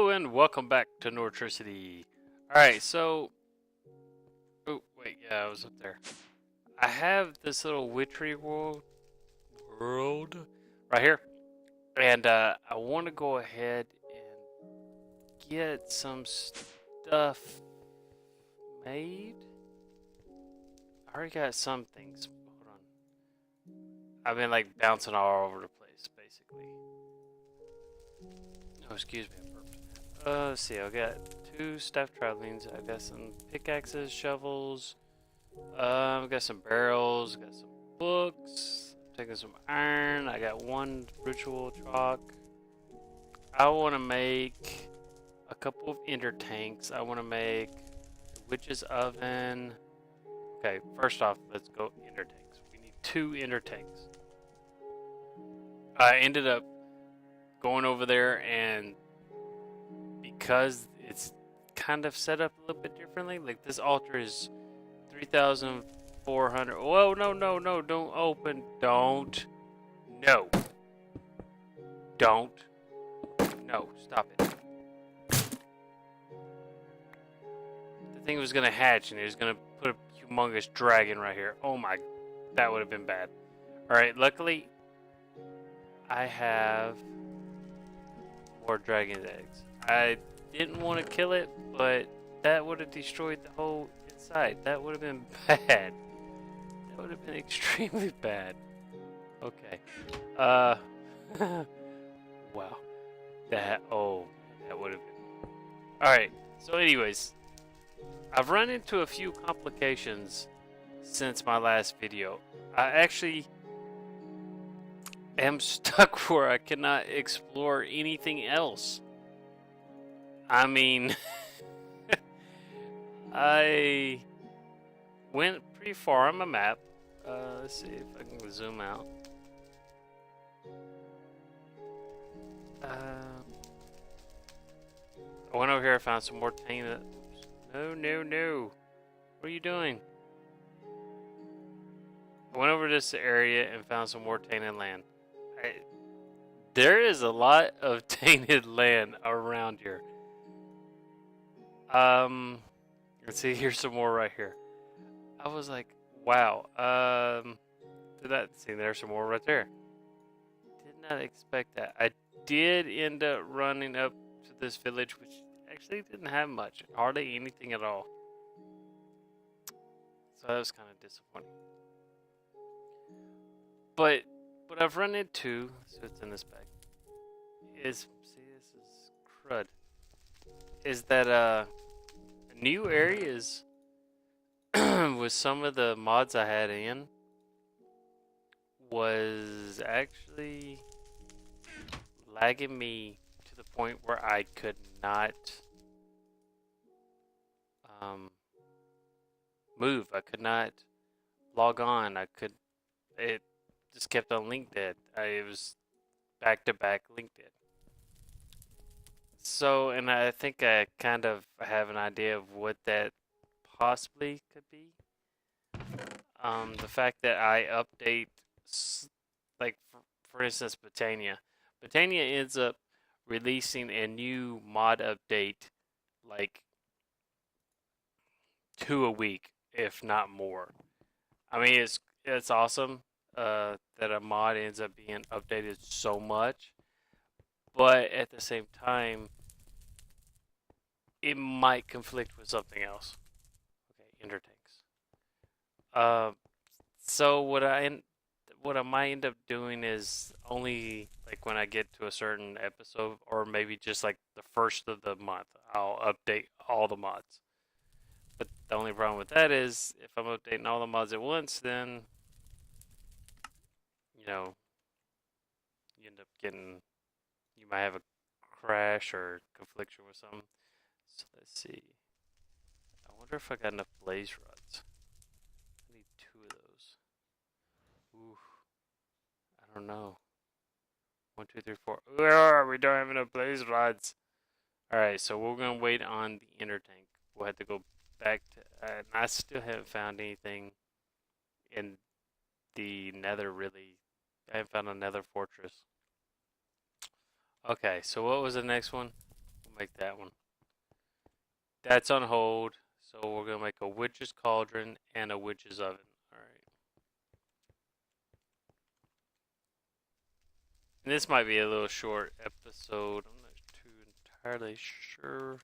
Hello and welcome back to Nortricity. Alright, so... Oh, wait, yeah, I was up there. I have this little Witchery world right here. And I want to go ahead and get some stuff made. I already got some things. Hold on. I've been like bouncing all over the place, basically. Oh, excuse me. Let's see, I got 2 staff travelings, I got some pickaxes, shovels, I got some barrels, got some books, I'm taking some iron, I got 1 ritual chalk. I want to make a couple of ender tanks, I want to make the witch's oven. Okay, first off, let's go ender tanks. We need 2 ender tanks. I ended up going over there and because it's kind of set up a little bit differently. Like this altar is 3,400. Whoa, no, don't open. Don't. No. Don't. No, stop it. The thing was going to hatch and it was going to put a humongous dragon right here. Oh my, that would have been bad. Alright, luckily, I have more dragon's eggs. I didn't want to kill it, but that would have destroyed the whole inside. That would have been bad. That would have been extremely bad. Okay. Wow. That would have been. Alright, so anyways, I've run into a few complications since my last video. I actually am stuck where I cannot explore anything else. I mean, I went pretty far on my map. Let's see if I can zoom out. I went over here, I found some more tainted. No. What are you doing? I went over this area and found some more tainted land. There is a lot of tainted land around here. Let's see, here's some more right here. I was like, wow. There's some more right there. Did not expect that. I did end up running up to this village, which actually didn't have much, hardly anything at all. So that was kind of disappointing. But what I've run into, so it's in this bag, is, see, this is crud, is that, new areas with some of the mods I had in was actually lagging me to the point where I could not move. I could not log on. It just kept on link dead. It was back to back link dead. So, and I think I kind of have an idea of what that possibly could be. The fact that I update, like, for instance, Botania. Botania ends up releasing a new mod update, like, 2 a week, if not more. I mean, it's awesome that a mod ends up being updated so much. But at the same time, it might conflict with something else. Okay, ender tanks. So what I might end up doing is only like when I get to a certain episode, or maybe just like the first of the month, I'll update all the mods. But the only problem with that is if I'm updating all the mods at once, then you end up getting. You might have a crash or confliction with something. So let's see. I wonder if I got enough blaze rods. I need 2 of those. Ooh. I don't know. 1, 2, 3, 4. We don't have enough blaze rods. Alright, so we're going to wait on the inner tank. We'll have to go back to... and I still haven't found anything in the nether, really. I haven't found another fortress. Okay, so what was the next one? We'll make that one. That's on hold. So we're gonna make a witch's cauldron and a witch's oven. Alright. And this might be a little short episode. I'm not too entirely sure.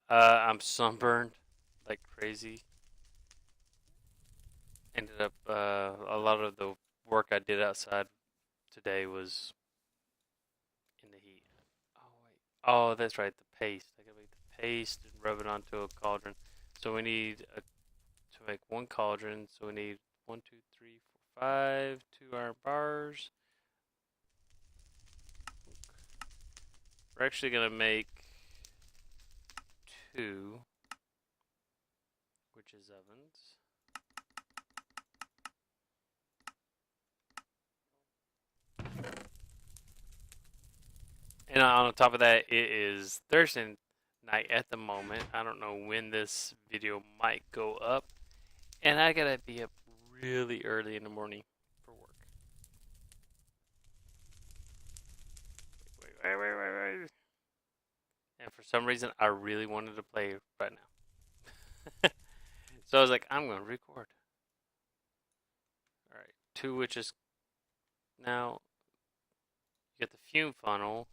I'm sunburned like crazy. Ended up a lot of the work I did outside today was in the heat. Oh wait. Oh, that's right, the paste. I gotta make the paste and rub it onto a cauldron. So we need to make one cauldron. So we need 1, 2, 3, 4, 5, 2 iron bars. We're actually gonna make 2 witches ovens. And on top of that, it is Thursday night at the moment. I don't know when this video might go up. And I gotta be up really early in the morning for work. Wait. And for some reason, I really wanted to play right now. So I was like, I'm gonna record. Alright, 2 witches. Now, you get the fume funnel.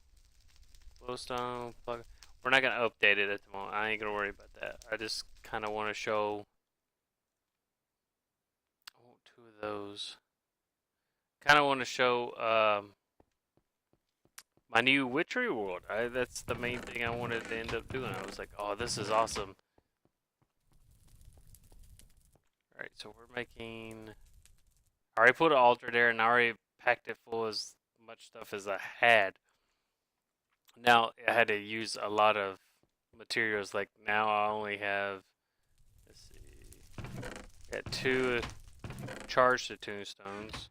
Glowstone, plug. We're not going to update it at the moment. I ain't going to worry about that. I just kind of want to show. I want 2 of those. Kind of want to show my new Witchery world. That's the main thing I wanted to end up doing. I was like, oh, this is awesome. Alright, so we're making. I already put an altar there and I already packed it full of as much stuff as I had. Now I had to use a lot of materials. Like now I only have, let's see, got 2 charged to tombstones,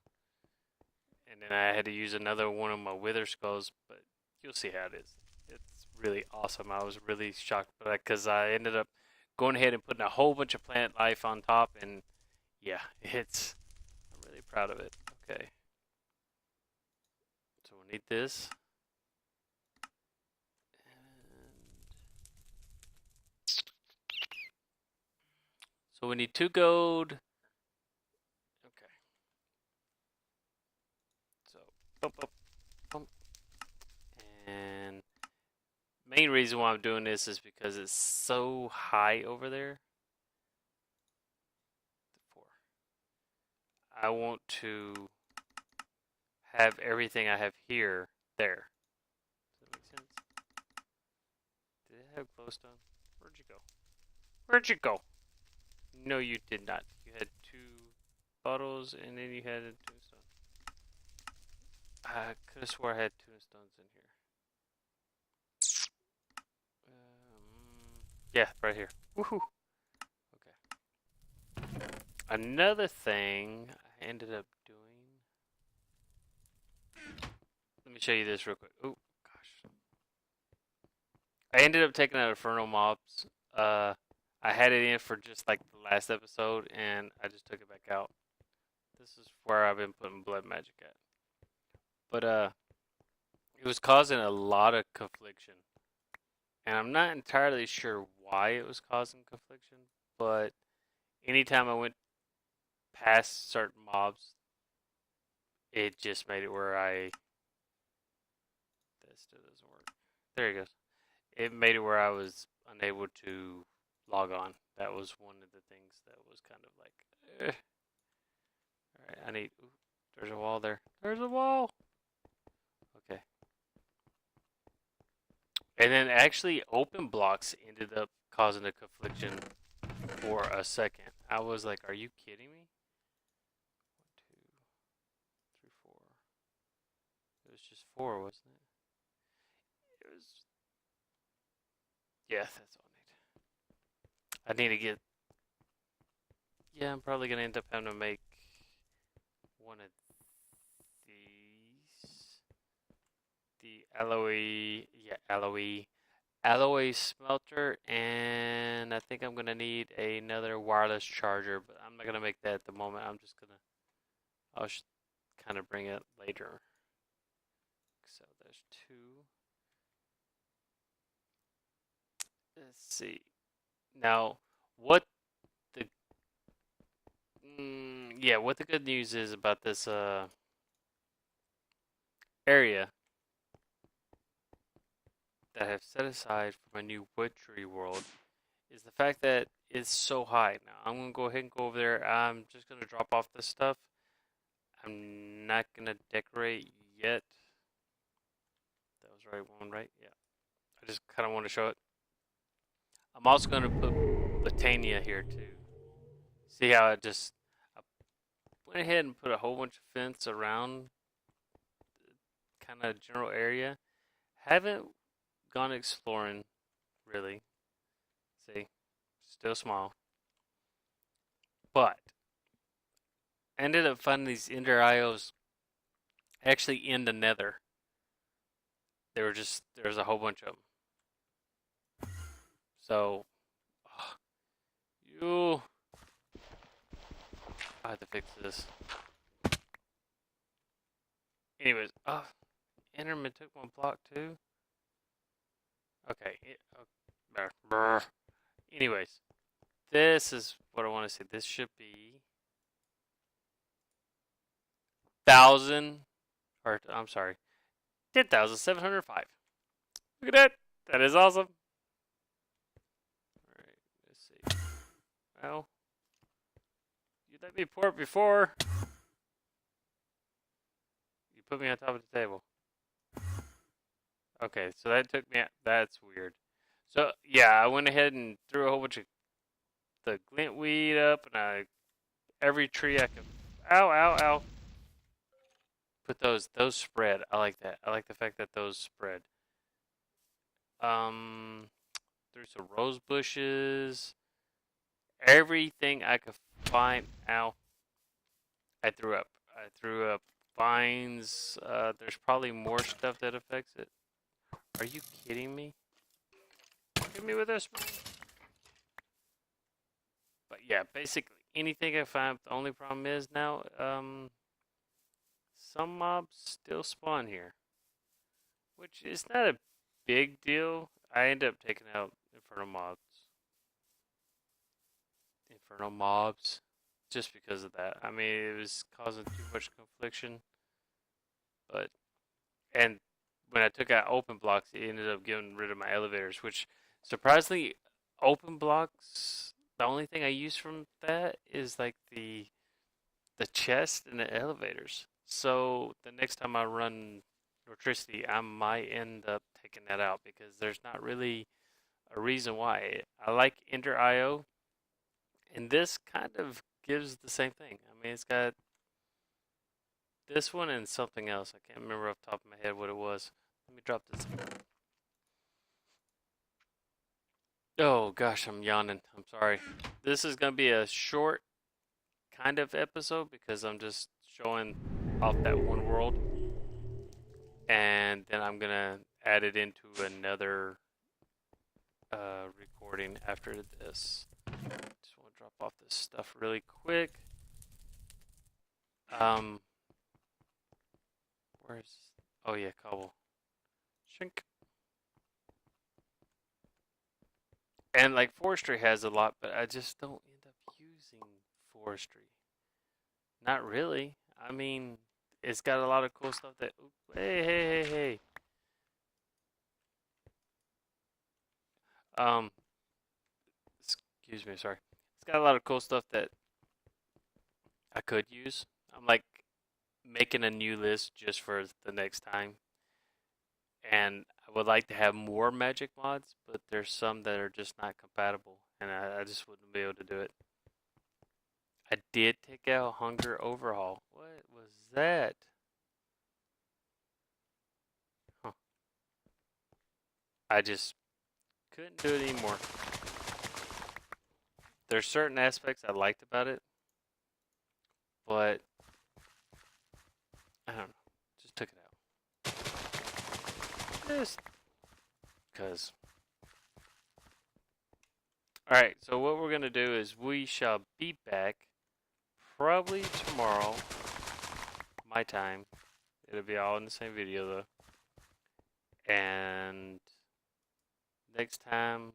and then I had to use another one of my wither skulls. But you'll see how it is. It's really awesome. I was really shocked by that because I ended up going ahead and putting a whole bunch of plant life on top, and yeah, I'm really proud of it. Okay, so we need this. So we need 2 gold. Okay. So, bump. And main reason why I'm doing this is because it's so high over there. 4. I want to have everything I have here there. Does that make sense? Did it have glowstone? Where'd you go? Where'd you go? No, you did not. You had 2 bottles, and then you had a tombstone. I could have swore I had tombstones in here. Yeah, right here. Woohoo! Okay. Another thing I ended up doing. Let me show you this real quick. Oh, gosh. I ended up taking out Infernal Mobs. I had it in for just like the last episode, and I just took it back out. This is where I've been putting blood magic at. But it was causing a lot of confliction, and I'm not entirely sure why it was causing confliction. But anytime I went past certain mobs, it just made it where that still doesn't work. There it goes. It made it where I was unable to log on. That was one of the things that was kind of like, Alright, I need, ooh, there's a wall there. There's a wall! Okay. And then actually open blocks ended up causing a confliction for a second. I was like, are you kidding me? 1, 2, 3, 4. It was just 4, wasn't it? It was, yeah, that's all I need to get, yeah, I'm probably going to end up having to make one of these. The alloy smelter, and I think I'm going to need another wireless charger, but I'm not going to make that at the moment. I'm just going to, I'll kind of bring it later. So there's 2. let's see. Now, what the yeah, what the good news is about this area that I've set aside for my new Witchery world is the fact that it's so high. Now, I'm gonna go ahead and go over there. I'm just gonna drop off this stuff. I'm not gonna decorate yet. That was the right one, right? Yeah. I just kind of want to show it. I'm also gonna put Botania here too. See how I went ahead and put a whole bunch of fence around the kind of general area. Haven't gone exploring really. See, still small. But I ended up finding these EnderIOs actually in the Nether. There's a whole bunch of them. So, I have to fix this. Anyways, Enderman took one block too. Okay. Anyways, this is what I want to say. This should be 1,000, or I'm sorry, 10,705. Look at that. That is awesome. All right, let's see. Well, you let me pour it before. You put me on top of the table. Okay, so that took me out. That's weird. So, yeah, I went ahead and threw a whole bunch of the glintweed up, and every tree I could. Ow, ow, ow. Put those spread. I like that. I like the fact that those spread. Threw some rose bushes. Everything I could find. Ow. I threw up. I threw up vines. There's probably more stuff that affects it. Are you kidding me? Hit me with this, man. But yeah, basically anything I find. The only problem is now, some mobs still spawn here, which is not a big deal. I end up taking out inferno mobs, just because of that. I mean, it was causing too much confliction. But and when I took out open blocks, it ended up getting rid of my elevators, which surprisingly, open blocks. The only thing I use from that is like the chest and the elevators. So the next time I run Nortricity, I might end up taking that out because there's not really a reason why. I like EnderIO, and this kind of gives the same thing. I mean, it's got this one and something else. I can't remember off the top of my head what it was. Let me drop this. Oh gosh, I'm yawning. I'm sorry. This is going to be a short kind of episode because I'm just showing off that one world. And then I'm going to add it into another recording after this. Just want to drop off this stuff really quick. Oh yeah, cobble. Shink. And like Forestry has a lot, but I just don't end up using Forestry. Not really. I mean, it's got a lot of cool stuff that. Hey. Excuse me, sorry. It's got a lot of cool stuff that I could use. I'm like making a new list just for the next time. And I would like to have more magic mods, but there's some that are just not compatible, and I just wouldn't be able to do it. I did take out Hunger Overhaul. What was that? Huh. I just couldn't do it anymore. There's certain aspects I liked about it, but I don't know. Just took it out. Just because. Alright, so what we're going to do is we shall be back probably tomorrow, my time. It'll be all in the same video though. And next time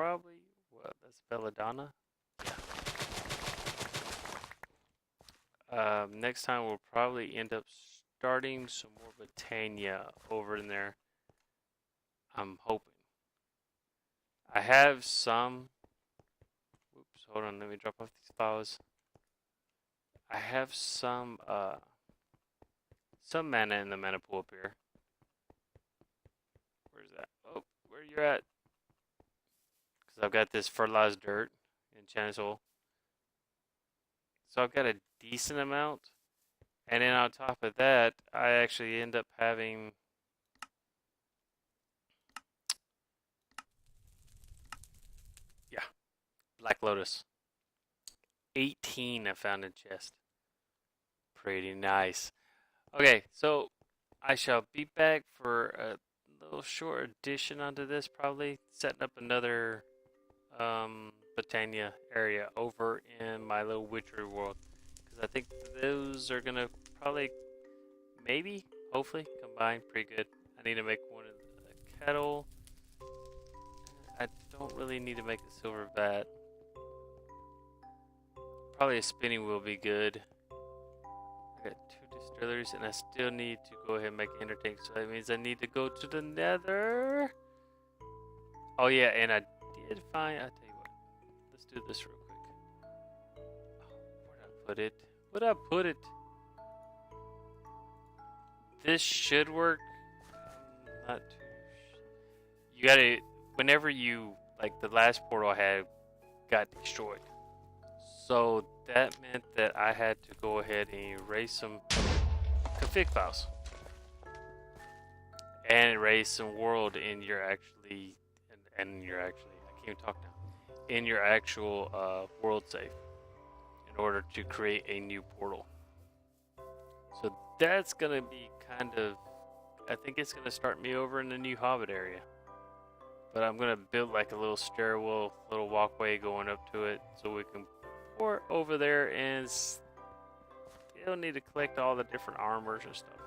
probably, well, that's Belladonna. Next time we'll probably end up starting some more Botania over in there. I'm hoping. I have some. Oops, hold on. Let me drop off these files. I have some mana in the mana pool up here. Where's that? Oh, where you at? Because I've got this fertilized dirt in Chisel. So I've got a decent amount. And then on top of that, I actually end up having... Yeah, Black Lotus. 18 I found in chest. Pretty nice. Okay, so I shall be back for a little short addition onto this, probably setting up another Botania area over in my little Witchery world, because I think those are gonna probably, maybe, hopefully combine pretty good. I need to make one of the kettle. I don't really need to make a silver vat. Probably a spinning wheel will be good. I got 2 distilleries, and I still need to go ahead and make an ender tank, so that means I need to go to the nether. Oh yeah, and I did find, I'll tell you what, let's do this real quick. Oh, where'd I put it? Where'd I put it? This should work. Not too you gotta, whenever you, like the last portal I had got destroyed. So that meant that I had to go ahead and erase some config files. And erase some world in your actually, I can't even talk now, in your actual world save in order to create a new portal. So that's gonna be kind of, I think it's gonna start me over in the new Hobbit area. But I'm gonna build like a little stairwell, little walkway going up to it, so we can pour over there and still need to collect all the different armors and stuff.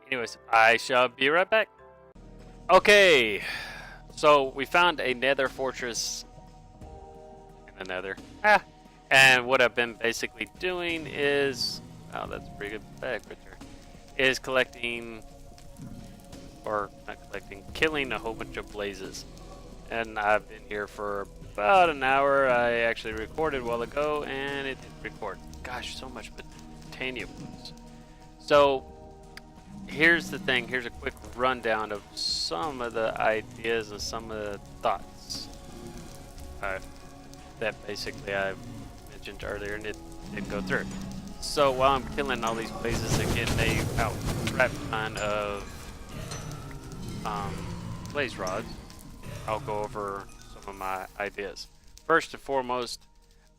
Anyways, I shall be right back. Okay, so we found a nether fortress in the nether. And what I've been basically doing is, oh, that's a pretty good bag right there, is collecting, or not collecting, killing a whole bunch of blazes. And I've been here for about an hour. I actually recorded a while ago, and it didn't record. Gosh, so much Botania books. So here's the thing. Here's a quick rundown of some of the ideas and some of the thoughts that basically I mentioned earlier, and it didn't go through. So while I'm killing all these blazes and getting a crap ton of blaze rods, I'll go over some of my ideas. First and foremost,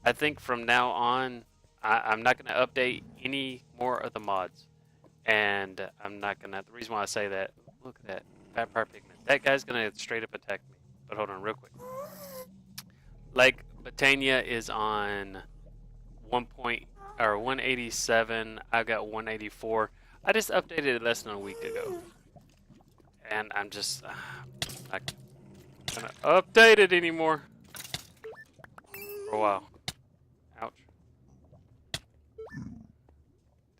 I think from now on, I'm not going to update any more of the mods. And I'm not going to, the reason why I say that, look at that, vampire pigment. That guy's going to straight up attack me. But hold on real quick. Like, Botania is on 187. I've got 184. I just updated it less than a week ago. And I'm just not gonna update it anymore for a while. Ouch.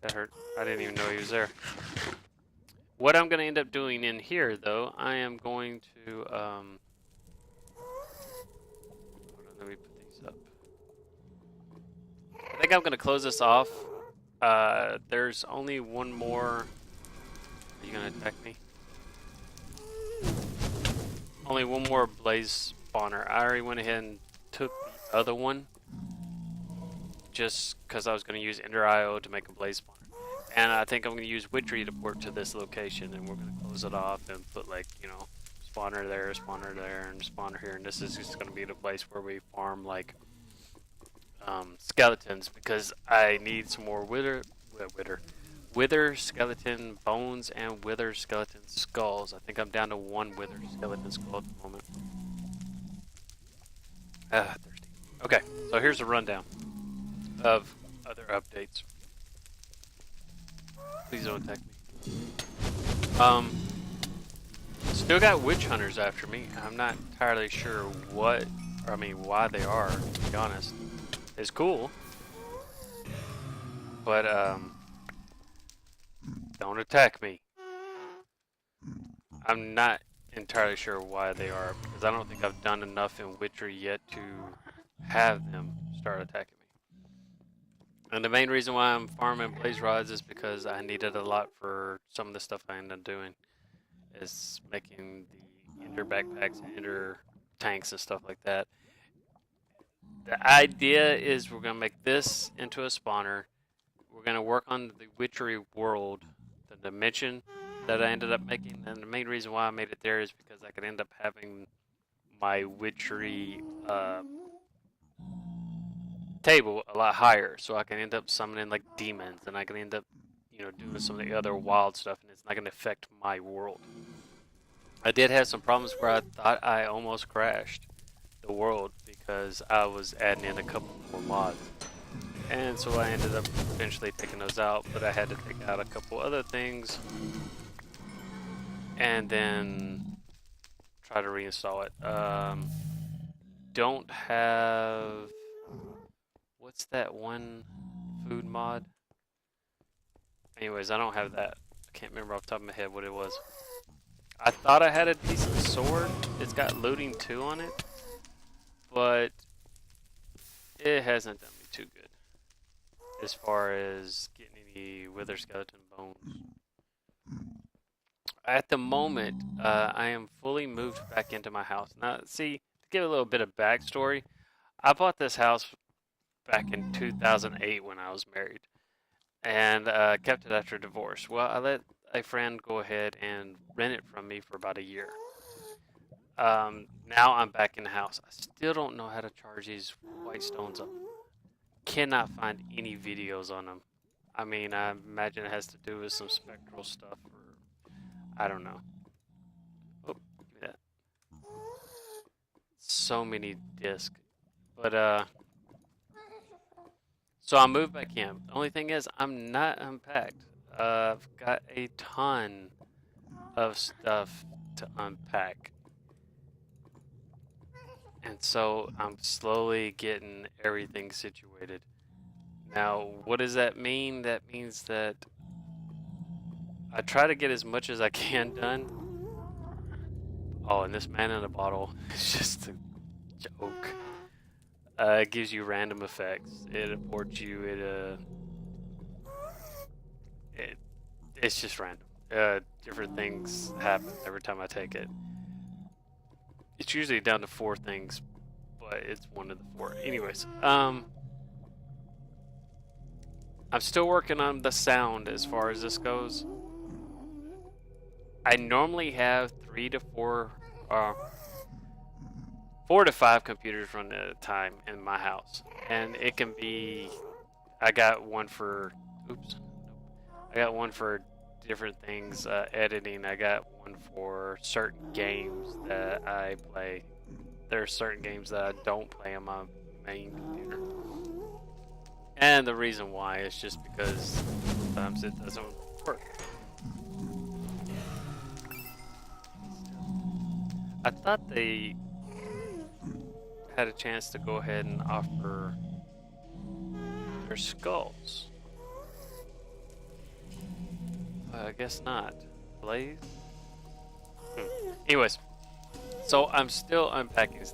That hurt. I didn't even know he was there. What I'm going to end up doing in here, though, I am going to hold on, let me put these up. I think I'm going to close this off. There's only one more. Are you going to attack me? Only one more blaze spawner. I already went ahead and took the other one just because I was going to use EnderIO to make a blaze spawner. And I think I'm going to use Witchery to port to this location, and we're going to close it off and put, like, you know, spawner there, and spawner here. And this is just going to be the place where we farm, like, skeletons, because I need some more wither skeleton bones and wither skeleton skulls. I think I'm down to 1 wither skeleton skull at the moment. Thirsty. Okay, so here's a rundown of other updates. Please don't attack me. Still got witch hunters after me. I'm not entirely sure why they are, to be honest. It's cool. But, don't attack me. I'm not entirely sure why they are, because I don't think I've done enough in Witchery yet to have them start attacking me. And the main reason why I'm farming blaze rods is because I needed a lot for some of the stuff I ended up doing. Is making the ender backpacks and ender tanks and stuff like that. The idea is we're going to make this into a spawner. We're going to work on the Witchery world, the dimension that I ended up making. And the main reason why I made it there is because I could end up having my Witchery table a lot higher. So I can end up summoning like demons, and I can end up, you know, doing some of the other wild stuff, and it's not going to affect my world. I did have some problems where I thought I almost crashed the world because I was adding in a couple more mods. And so I ended up eventually taking those out, but I had to take out a couple other things and then try to reinstall it. Don't have... What's that one food mod? Anyways, I don't have that. I can't remember off the top of my head what it was. I thought I had a decent sword. It's got looting 2 on it, but it hasn't done me too good as far as getting any wither skeleton bones. At the moment, I am fully moved back into my house. Now, see, to give a little bit of backstory, I bought this house back in 2008 when I was married, and kept it after divorce. Well, I let a friend go ahead and rent it from me for about a year. Now I'm back in the house. I still don't know how to charge these white stones up. Cannot find any videos on them. I mean, I imagine it has to do with some spectral stuff, or I don't know. Oh, give me that. So many discs. But, so I moved back in. The only thing is, I'm not unpacked. I've got a ton of stuff to unpack. And so I'm slowly getting everything situated. Now, what does that mean? That means that I try to get as much as I can done. Oh, and this man in a bottle is just a joke. It gives you random effects. It aborts you. It's just random. Different things happen every time I take it. It's usually down to 4 things, but it's one of the 4. Anyways, I'm still working on the sound as far as this goes. I normally have 3 to 4, 4 to 5 computers running at a time in my house, and it can be. I got one for. I got one for different things, editing. I got one for certain games that I play. There are certain games that I don't play on my main computer. And the reason why is just because sometimes it doesn't work. I thought they had a chance to go ahead and offer their skulls. I guess not. Blaze? Anyways, so I'm still unpacking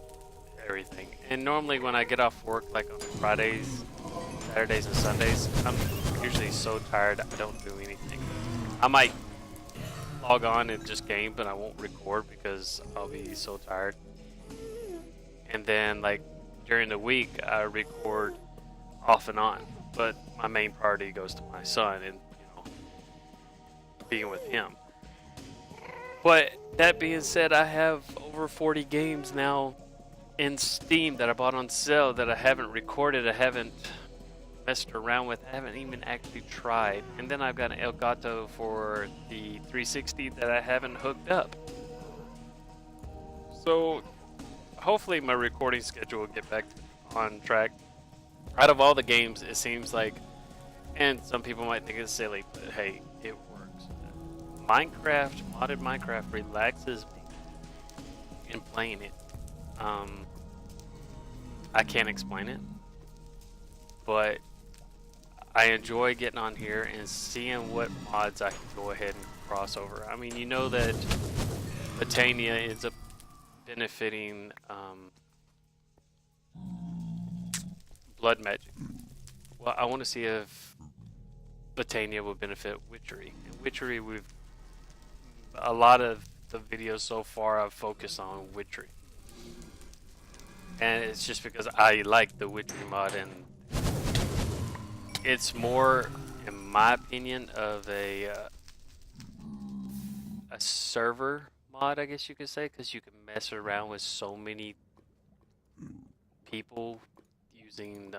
everything. And normally when I get off work, like on Fridays, Saturdays, and Sundays, I'm usually so tired I don't do anything. I might log on and just game, but I won't record because I'll be so tired. And then, like, during the week, I record off and on. But my main priority goes to my son and, being with him. But that being said, I have over 40 games now in Steam that I bought on sale that I haven't recorded, I haven't messed around with, I haven't even actually tried. And then I've got an Elgato for the 360 that I haven't hooked up. So hopefully my recording schedule will get back on track. Out of all the games, it seems like, and some people might think it's silly, but hey, it works. Modded Minecraft relaxes me in playing it. I can't explain it, but I enjoy getting on here and seeing what mods I can go ahead and cross over. I mean, you know that Botania ends up benefiting blood magic. Well, I want to see if Botania will benefit Witchery. And Witchery, a lot of the videos so far I've focused on Witchery. And it's just because I like the Witchery mod, and it's more, in my opinion, of a server mod, I guess you could say, because you can mess around with so many people using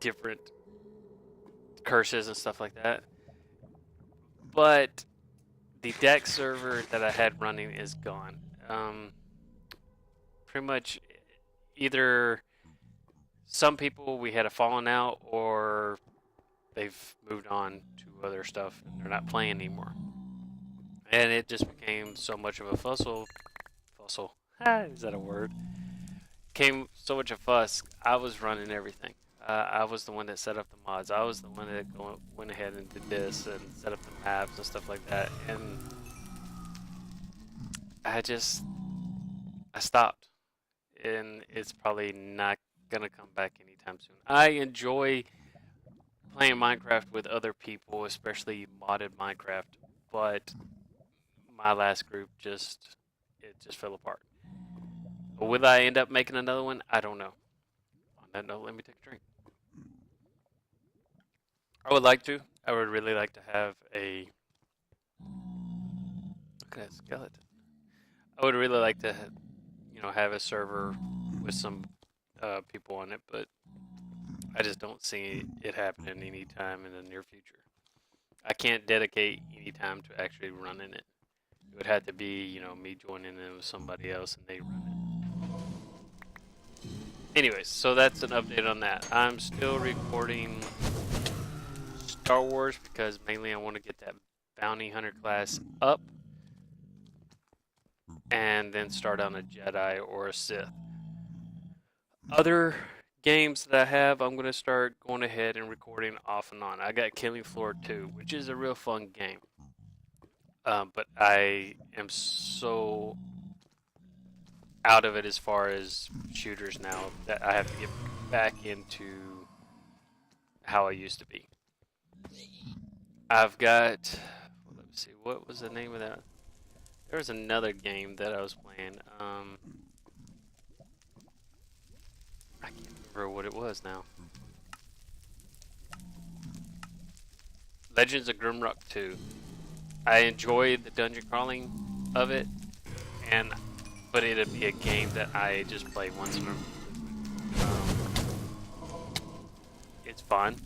different curses and stuff like that. But the deck server that I had running is gone. Pretty much either some people we had a falling out, or they've moved on to other stuff and they're not playing anymore. And it just became so much of a fussle. Is that a word? Came so much of fuss. I was running everything. I was the one that set up the mods. I was the one that went ahead and did this and set up the maps and stuff like that. And I stopped. And it's probably not gonna come back anytime soon. I enjoy playing Minecraft with other people, especially modded Minecraft, but my last group just fell apart. Will I end up making another one? I don't know. On that note, let me take a drink. I would like to. I would really like to have a... Look at that skeleton. I would really like to, have a server with some people on it, but I just don't see it happening anytime in the near future. I can't dedicate any time to actually running it. It would have to be, me joining in with somebody else and they run it. Anyways, so that's an update on that. I'm still recording Star Wars because mainly I want to get that Bounty Hunter class up and then start on a Jedi or a Sith. Other games that I have, I'm going to start going ahead and recording off and on. I got Killing Floor 2, which is a real fun game. But I am so out of it as far as shooters now that I have to get back into how I used to be. I've got, let's see, what was the name of that? There was another game that I was playing. I can't remember what it was now. Legends of Grimrock 2. I enjoyed the dungeon crawling of it, but it'd be a game that I just play once in a it's fun.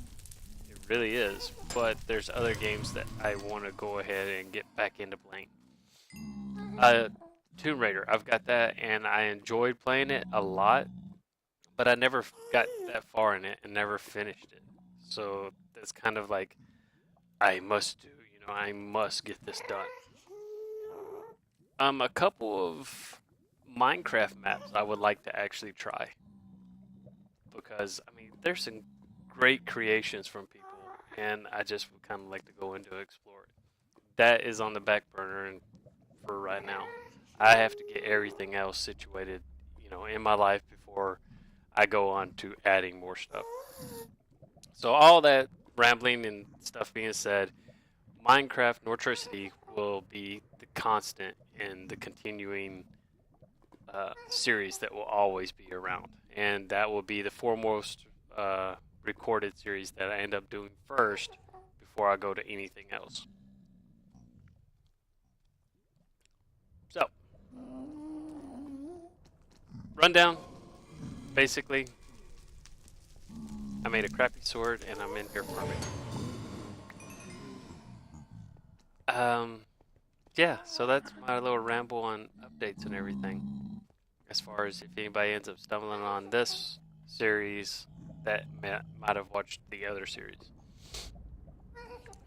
It really is. But there's other games that I want to go ahead and get back into playing. Tomb Raider, I've got that, and I enjoyed playing it a lot, but I never got that far in it and never finished it. So that's kind of like, I must do, I must get this done. A couple of Minecraft maps I would like to actually try, because, there's some great creations from people, and I just would kind of like to go into explore it. That is on the back burner, and for right now, I have to get everything else situated, in my life before I go on to adding more stuff. So all that rambling and stuff being said, Minecraft Nortricity will be the constant in the continuing series that will always be around, and that will be the foremost recorded series that I end up doing first before I go to anything else. So, rundown. Basically, I made a crappy sword and I'm in here farming. Yeah, so that's my little ramble on updates and everything. As far as if anybody ends up stumbling on this series that might have watched the other series.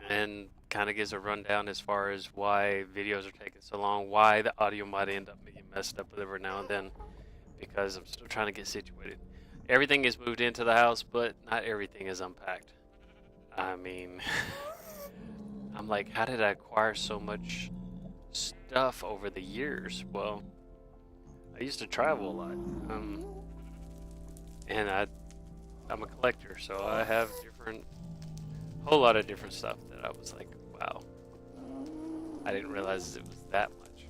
And kind of gives a rundown as far as why videos are taking so long, why the audio might end up being messed up every now and then, because I'm still trying to get situated. Everything is moved into the house, but not everything is unpacked. I mean, I'm like, how did I acquire so much stuff over the years? Well, I used to travel a lot, and I'm a collector, so I have whole lot of different stuff that I was like, wow, I didn't realize it was that much.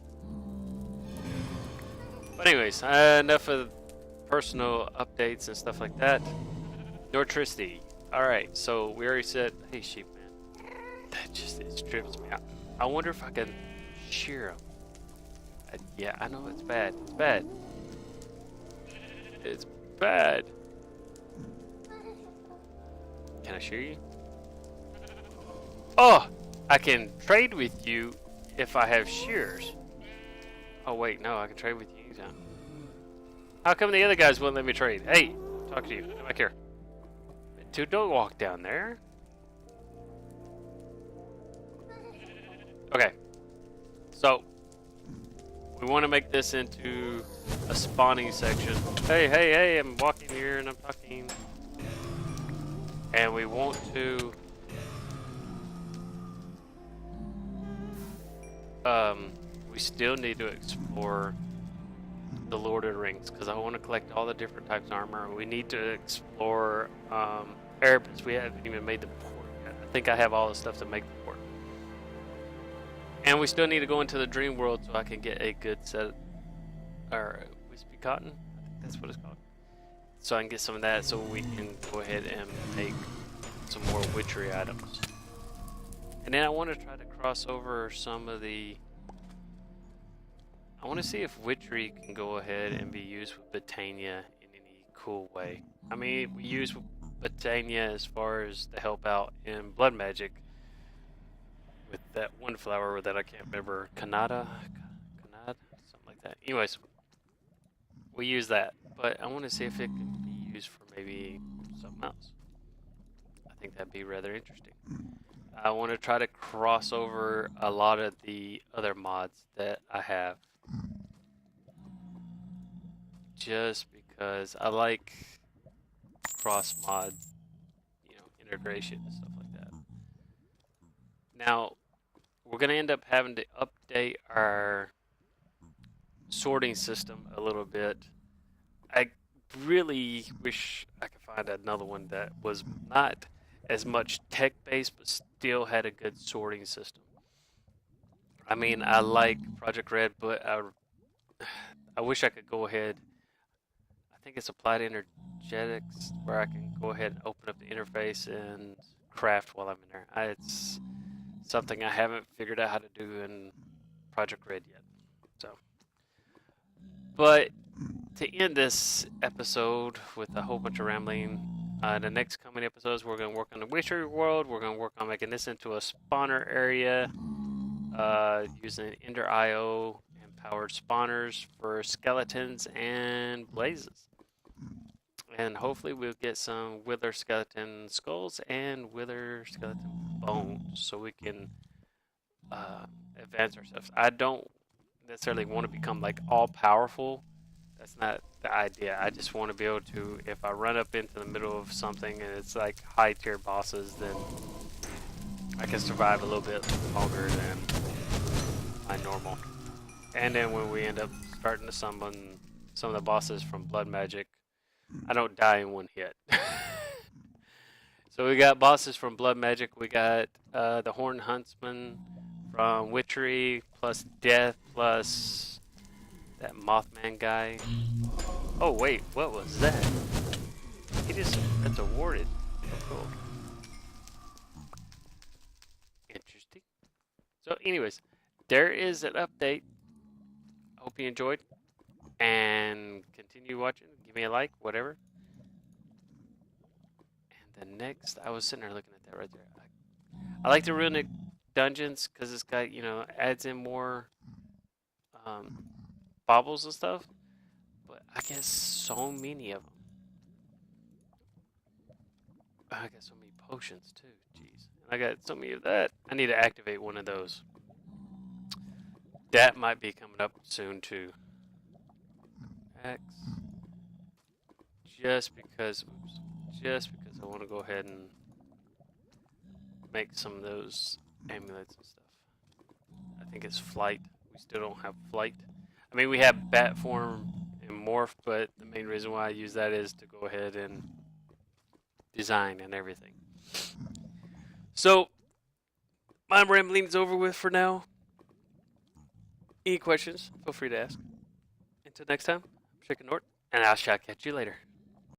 But anyways, enough of personal updates and stuff like that. Nortricity. Alright, so we already said, hey sheep man, it trips me out. I wonder if I can shear them. Yeah, I know it's bad. It's bad. It's bad. Can I shear you? Oh, I can trade with you if I have shears. Oh wait, no, I can trade with you anytime. How come the other guys wouldn't let me trade? Hey, talk to you. Come back here. Dude, don't walk down there. Okay. So, we want to make this into a spawning section. Hey, I'm walking here and I'm talking. And we want to... we still need to explore the Lord of the Rings, because I want to collect all the different types of armor. We need to explore Erebus. We haven't even made the port yet. I think I have all the stuff to make the port. And we still need to go into the dream world so I can get a good set, or wispy cotton? I think that's what it's called. So I can get some of that so we can go ahead and make some more witchery items. And then I want to try to cross over some of the... I want to see if witchery can go ahead and be used with Botania in any cool way. I mean, we use Botania as far as to help out in blood magic with that one flower that I can't remember, Kanada, something like that. Anyways, we use that, but I want to see if it can be used for maybe something else. I think that'd be rather interesting. I want to try to cross over a lot of the other mods that I have, just because I like cross mod, integration and stuff like that. Now, we're going to end up having to update our sorting system a little bit. I really wish I could find another one that was not as much tech-based, but still had a good sorting system. I mean, I like Project Red, but I wish I could go ahead. I think it's Applied Energetics, where I can go ahead and open up the interface and craft while I'm in there. It's something I haven't figured out how to do in Project Red yet. So, but to end this episode with a whole bunch of rambling, the next coming episodes, we're going to work on the Witchery world. We're going to work on making this into a spawner area, using EnderIO empowered spawners for skeletons and blazes. And hopefully we'll get some wither skeleton skulls and wither skeleton bones so we can advance ourselves. I don't necessarily want to become like all powerful. That's not the idea. I just want to be able to, if I run up into the middle of something and it's like high tier bosses, then I can survive a little bit longer than my normal. And then when we end up starting to summon some of the bosses from blood magic, I don't die in one hit. So we got bosses from blood magic. We got the Horn Huntsman from Witchery, plus Death, plus that Mothman guy. Oh wait, what was that? That's awarded. Oh, cool. Interesting. So anyways, there is an update. I hope you enjoyed. And continue watching. Give me a like, whatever. And the next, I was sitting there looking at that right there. I like the Runic Dungeons because it's got, adds in more baubles and stuff. But I get so many of them. I got so many potions too. Jeez. I got so many of that. I need to activate one of those. That might be coming up soon too. X. Just because I want to go ahead and make some of those amulets and stuff. I think it's flight. We still don't have flight. I mean, we have bat form and morph, but the main reason why I use that is to go ahead and design and everything. So, my rambling is over with for now. Any questions, feel free to ask. Until next time, I'm CookieCore, and I shall catch you later.